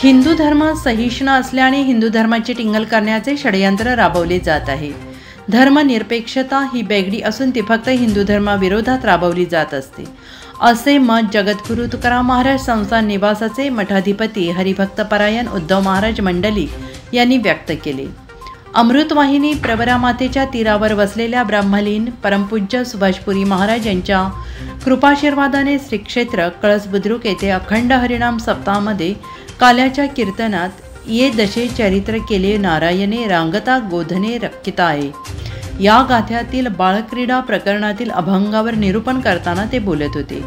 हिंदू धर्म सहिष्णु असल्याने हिंदू धर्माची टिंगल करण्याचे षडयंत्र राबवले जात आहे। धर्मनिरपेक्षता ही बेगडी असून ती फक्त हिंदू धर्माविरोधात राबवली जात असते, असे मत जगद्गुरू तुकाराम महाराज संस्थान निवासाचे मठाधिपती हरिभक्तपरायण उद्धव महाराज मंडलिक यांनी व्यक्त केले। अमृतवाहिनी प्रवरामातेच्या तीरावर वसलेल्या ब्रह्मलीन परमपूज्य सुभाषपुरी महाराज यांच्या कृपाशीर्वादाने श्री क्षेत्र कळस बुद्रुक येथे अखंड हरिनाम सप्ताहामध्ये काल्याच्या कीर्तनात ये दशे चरित्र केले नारायणे रांगता गोधने रक्षिताये या गाथ्यातील बाळक्रीडा प्रकरणातील अभंगावर निरूपण करताना ते बोलत होते।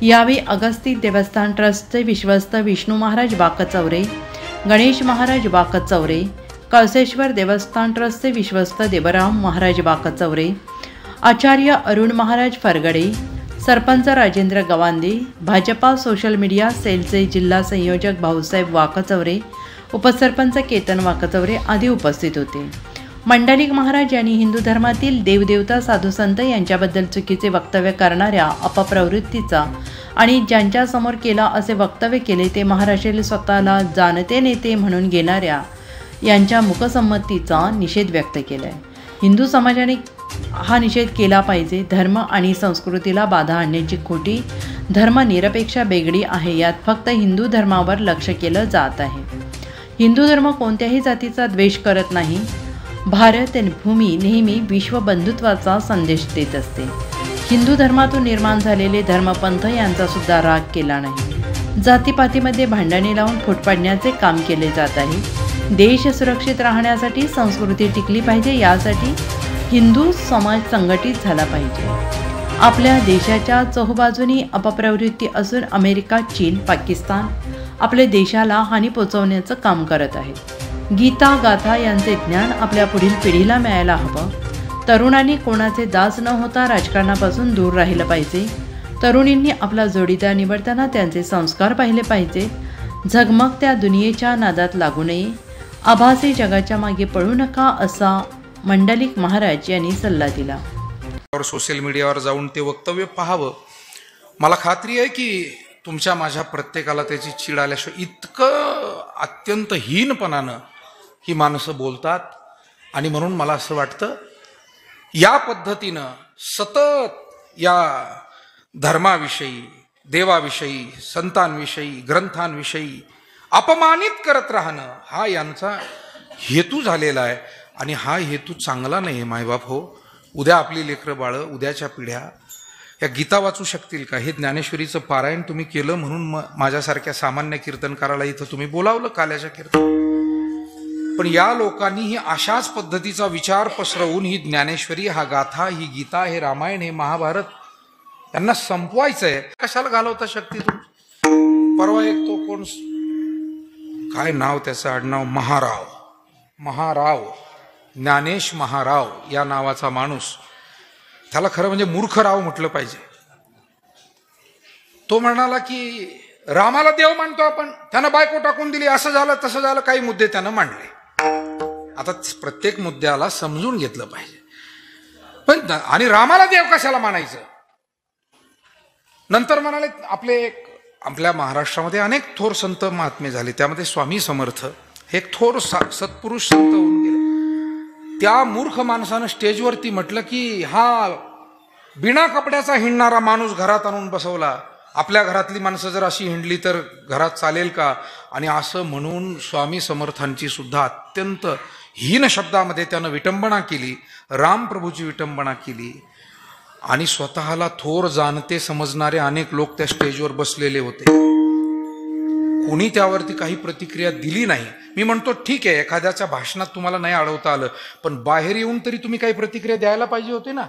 यावेळी अगस्ती देवस्थान ट्रस्टचे विश्वस्त विष्णू महाराज बाकचौरे, गणेश महाराज बाकचौरे, कळसेश्वर देवस्थान ट्रस्टचे विश्वस्त देवराम महाराज बाकचौरे, आचार्य अरुण महाराज फरगडे, सरपंच राजेंद्र गवांदे, भाजपा सोशल मीडिया सेलचे जिल्हा संयोजक भाऊसाहेब वाकचौरे, उपसरपंच केतन वाकचौरे आदी उपस्थित होते। मंडलिक महाराज यांनी हिंदू धर्मातील देवदेवता साधुसंत यांच्याबद्दल चुकीचे वक्तव्य करणाऱ्या अपप्रवृत्तीचा आणि ज्यांच्यासमोर केला असे वक्तव्य केले ते महाराष्ट्रातील स्वतःला जाणते नेते म्हणून घेणाऱ्या यांच्या मुखसंमतीचा निषेध व्यक्त केला आहे। हिंदू समाजाने हा निषेध केला पाहिजे। धर्म आणि संस्कृतीला बाधा आणण्याची खोटी धर्मनिरपेक्ष बेगडी आहे। यात फक्त हिंदू धर्मावर लक्ष केलं जात आहे। हिंदू धर्म कोणत्याही जातीचा द्वेष करत नाही। भारत भूमी नेहमी विश्वबंधुत्वाचा संदेश देत असते। हिंदू धर्मातून निर्माण झालेले धर्मपंथ यांचा सुद्धा राग केला नाही। जातीपातीमध्ये भांडणे लावून फूट पाडण्याचे काम केले जात आहे। देश सुरक्षित राहण्यासाठी संस्कृती टिकली पाहिजे, यासाठी हिंदू समाज संघटित झाला पाहिजे। आपल्या देशाच्या चोहोबाजूनी अपप्रवृत्ती असून अमेरिका, चीन, पाकिस्तान आपल्या देशाला हानी पोचवण्याचं काम करत आहे। गीता गाथा यांचे ज्ञान आपल्या पुढील पिढीला मिळायला हवं। तरुणांनी कोणाचे दास न होता राजकारणापासून दूर राहिलं पाहिजे। तरुणींनी आपला जोडीदार निवडताना त्यांचे संस्कार पाहिले पाहिजे। झगमगत्या दुनियेच्या नादात लागू नये। आभासी जगाच्या मागे पळू नका असा मंडलिक महाराज यांनी सल्ला दिला। सोशल मीडियावर जाऊन ते वक्तव्य पाहावं। मला खात्री आहे की तुमच्या माझ्या प्रत्येकाला त्याची चीड आल्याशिवाय इतकं अत्यंत हीनपणानं ही माणसं बोलतात। आणि म्हणून मला असं वाटतं या पद्धतीनं सतत या धर्माविषयी, देवाविषयी, संतांविषयी, ग्रंथांविषयी अपमानित करत राहणं हा यांचा हेतू झालेला आहे। आणि हा हेतू चांगला नाही आहे मायबाप हो। उद्या आपली लेकरं बाळं, उद्याच्या पिढ्या या गीता वाचू शकतील का? हे ज्ञानेश्वरीचं पारायण तुम्ही केलं म्हणून माझ्यासारख्या सामान्य कीर्तनकाराला इथं तुम्ही बोलावलं काल्याच्या कीर्तन। पण या लोकांनी ही अशाच पद्धतीचा विचार पसरवून ही ज्ञानेश्वरी, हा गाथा, ही गीता, हे रामायण, हे महाभारत यांना संपवायचंय। कशाला घालवता शक्ती तुम्ही? परवा एक तो कोण, काय नाव त्याचं आडनाव, महाराव ज्ञानेश महाराव या नावाचा माणूस, त्याला खरं म्हणजे मूर्खराव म्हटलं पाहिजे। तो म्हणाला की रामाला देव मानतो आपण, त्यानं बायको टाकून दिली, असं झालं तसं झालं, काही मुद्दे त्यानं मांडले। आता प्रत्येक मुद्द्याला समजून घेतलं पाहिजे। पण आणि रामाला देव कशाला मानायचं? नंतर म्हणाले आपल्या महाराष्ट्रामध्ये अनेक थोर संत महात्मे झाले, त्यामध्ये स्वामी समर्थ हे एक थोर सत्पुरुष संत होऊन गेले। त्या मूर्ख माणसानं स्टेजवरती म्हटलं की हा बिना कपड्याचा हिंडणारा माणूस घरात आणून बसवला, आपल्या घरातली माणसं जर अशी हिंडली तर घरात चालेल का? आणि असं म्हणून स्वामी समर्थांची सुद्धा अत्यंत हीन शब्दामध्ये त्यानं विटंबना केली, रामप्रभूची विटंबना केली। आणि स्वतःला थोर जाणते समजणारे अनेक लोक त्या स्टेजवर बसलेले होते, कोणी त्यावरती काही प्रतिक्रिया दिली नाही। मी म्हणतो ठीक आहे, एखाद्याच्या भाषणात तुम्हाला नाही अडवता आलं, पण बाहेर येऊन तरी तुम्ही काही प्रतिक्रिया द्यायला पाहिजे होते ना।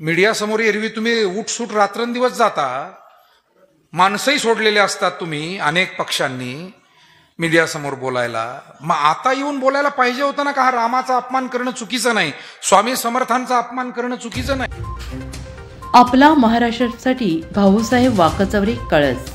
मीडिया समोर एरवी तुम्ही उठसूट रात्रंदिवस जाता, माणसंही सोडलेले असतात तुम्ही अनेक पक्षांनी मीडिया समोर बोलायला, मग आता येऊन बोलायला पाहिजे होतं ना का हा रामाचा अपमान करणं चुकीचं नाही, स्वामी समर्थांचा अपमान करणं चुकीचं नाही। आपला महाराष्ट्रासाठी भाऊसाहेब वाकचौरे, कळस।